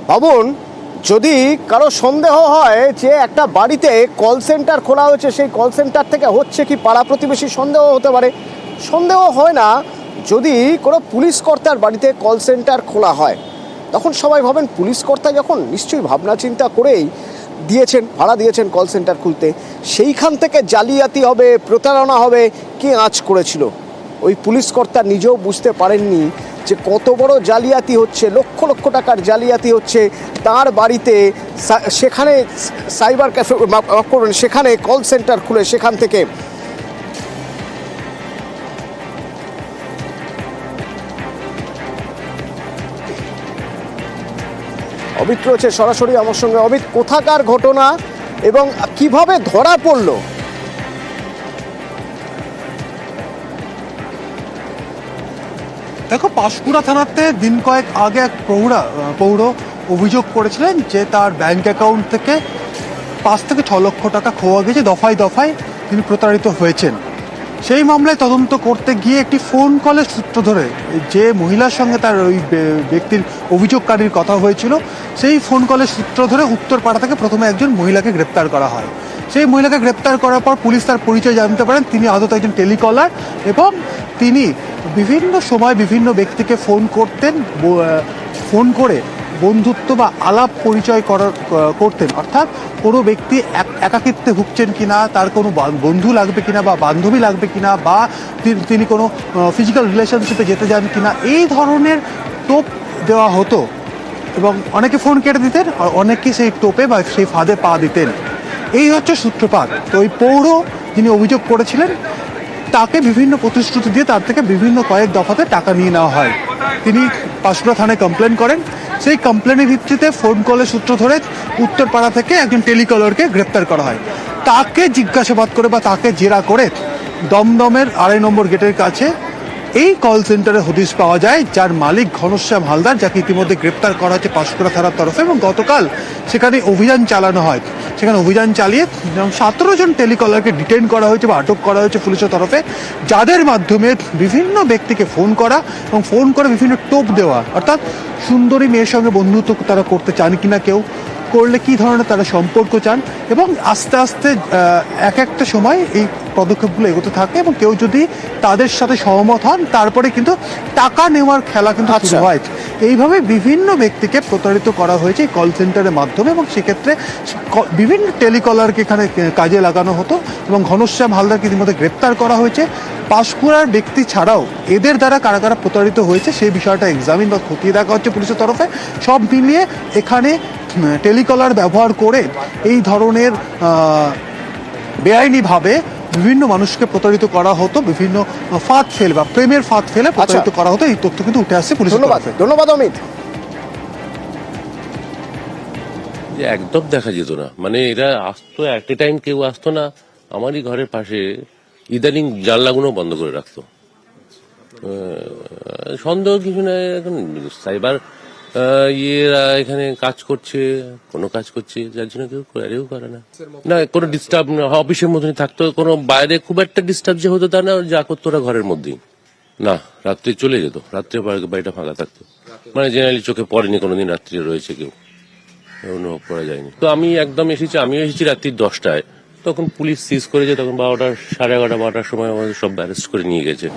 ভাবুন, যদি কারো সন্দেহ হয় যে একটা বাড়িতে কল সেন্টার খোলা হয়েছে, সেই কল সেন্টার থেকে হচ্ছে কি পাড়া প্রতিবেশী সন্দেহ হতে পারে। সন্দেহ হয় না যদি কোনো পুলিশ কর্তার বাড়িতে কল সেন্টার খোলা হয়, তখন সবাই ভাবেন পুলিশ কর্তা যখন নিশ্চয়ই ভাবনা চিন্তা করেই দিয়েছেন, ভাড়া দিয়েছেন কল সেন্টার খুলতে, সেইখান থেকে জালিয়াতি হবে, প্রতারণা হবে, কে আঁচ করেছিল। ওই পুলিশ কর্তা নিজেও বুঝতে পারেননি যে কত বড় জালিয়াতি হচ্ছে, লক্ষ লক্ষ টাকার জালিয়াতি হচ্ছে তার বাড়িতে। সেখানে সাইবার ক্যাফে, মাফ করবেন, সেখানে কল সেন্টার খুলে সেখান থেকে অমিত রয়েছে সরাসরি আমার সঙ্গে। অমিত, কোথাকার ঘটনা এবং কিভাবে ধরা পড়লো? দেখো, পাঁশকুড়া থানাতে দিন কয়েক আগে এক পৌর অভিযোগ করেছিলেন যে তার ব্যাংক অ্যাকাউন্ট থেকে 5 থেকে 6 লক্ষ টাকা খোয়া গেছে, দফায় দফায় তিনি প্রতারিত হয়েছেন। সেই মামলায় তদন্ত করতে গিয়ে একটি ফোন কলের সূত্র ধরে যে মহিলার সঙ্গে তার ওই ব্যক্তির অভিযোগকারীর কথা হয়েছিল, সেই ফোন কলের সূত্র ধরে উত্তরপাড়া থেকে প্রথমে একজন মহিলাকে গ্রেপ্তার করা হয়। সেই মহিলাকে গ্রেপ্তার করার পর পুলিশ তার পরিচয় জানতে পারেন, তিনি আদত একজন টেলিকলার এবং তিনি বিভিন্ন সময় বিভিন্ন ব্যক্তিকে ফোন করতেন, ফোন করে বন্ধুত্ব বা আলাপ পরিচয় করতেন। অর্থাৎ কোনো ব্যক্তি একাকিত্বে ভুগছেন কিনা, তার কোনো বন্ধু লাগবে কিনা বা বান্ধবী লাগবে কিনা, বা তিনি কোনো ফিজিক্যাল রিলেশনশিপে যেতে চান কিনা, এই ধরনের টোপ দেওয়া হতো এবং অনেকে ফোন কেটে দিতেন আর অনেকে সেই টোপে বা সেই ফাঁদে পা দিতেন। এই হচ্ছে সূত্রপাত। তো ওই পৌর যিনি অভিযোগ করেছিলেন, তাকে বিভিন্ন প্রতিশ্রুতি দিয়ে তার থেকে বিভিন্ন কয়েক দফাতে টাকা নিয়ে নেওয়া হয়। তিনি পাঁশকুড়া থানায় কমপ্লেন করেন। সেই কমপ্লেনের ভিত্তিতে ফোন কলের সূত্র ধরে উত্তরপাড়া থেকে একজন টেলিকলারকে গ্রেপ্তার করা হয়। তাকে জিজ্ঞাসাবাদ করে বা তাকে জেরা করে দমদমের 2 নম্বর গেটের কাছে এই কল সেন্টারে হদিশ পাওয়া যায়, যার মালিক ঘনশ্যাম হালদার, যাকে ইতিমধ্যে গ্রেপ্তার করা হচ্ছে পাঁশকুড়া থানার তরফে। এবং গতকাল সেখানে অভিযান চালানো হয়। সেখানে অভিযান চালিয়ে 17 জন টেলিকলারকে ডিটেইন করা হয়েছে বা আটক করা হয়েছে পুলিশের তরফে, যাদের মাধ্যমে বিভিন্ন ব্যক্তিকে ফোন করা এবং ফোন করে বিভিন্ন টোপ দেওয়া। অর্থাৎ সুন্দরী মেয়ের সঙ্গে বন্ধুত্ব তারা করতে চান কিনা, কেউ করলে কি ধরনের তারা সম্পর্ক চান, এবং আস্তে আস্তে এক একটা সময় এই পদক্ষেপগুলো এগোতে থাকে এবং কেউ যদি তাদের সাথে সহমত হন, তারপরে কিন্তু টাকা নেওয়ার খেলা কিন্তু শুরু হয়। এইভাবে বিভিন্ন ব্যক্তিকে প্রতারিত করা হয়েছে এই কল সেন্টারের মাধ্যমে, এবং সেক্ষেত্রে বিভিন্ন টেলিকলারকে এখানে কাজে লাগানো হতো এবং ঘনশ্যাম হালদারকে ইতিমধ্যে গ্রেপ্তার করা হয়েছে। পাঁশকুড়ার ব্যক্তি ছাড়াও এদের দ্বারা কারা কারা প্রতারিত হয়েছে সেই বিষয়টা এক্সামিন বা খতিয়ে দেখা হচ্ছে পুলিশের তরফে। সব মিলিয়ে এখানে টেলিকলার ব্যবহার করে এই ধরনের বেআইনিভাবে বিভিন্ন মানুষকে প্রতারিত করা হতো, বিভিন্ন ফাঁদ ফেলে বা প্রেমের ফাঁদ ফেলে প্রতারিত করা হতো। এই তথ্য কিন্তু উঠে আসছে পুলিশের তরফে। ধন্যবাদ অমিত। একদম দেখা যেত না, মানে এরা আসতো এট এ টাইম, কেউ আসতো না। আমারই ঘরের পাশে ইদানিং জানলাগুলো বন্ধ করে রাখতো। সন্দেহ কিছু নাই। এখন সাইবার ইয়েরা এখানে কাজ করছে, কোনো কাজ করছে, যার জন্য কেউ করে না। না, কোনো ডিস্টার্ব না, অফিসের মতনই থাকতো। কোনো বাইরে খুব একটা ডিস্টার্ব যে হতো তা না, যা করতো ওরা ঘরের মধ্যেই। না, রাত্রে চলে যেত, রাত্রে বাড়িটা ফাঁকা থাকতো। মানে জেনারেলি চোখে পড়েনি কোনোদিন রাত্রে রয়েছে কেউ, অনুভব করা যায়নি। তো আমিও এসেছি রাত্রি 10টায়। তখন পুলিশ সিজ করেছে, তখন 12টা, 11:30, 12টার সময় আমাদের সব অ্যারেস্ট করে নিয়ে গেছে।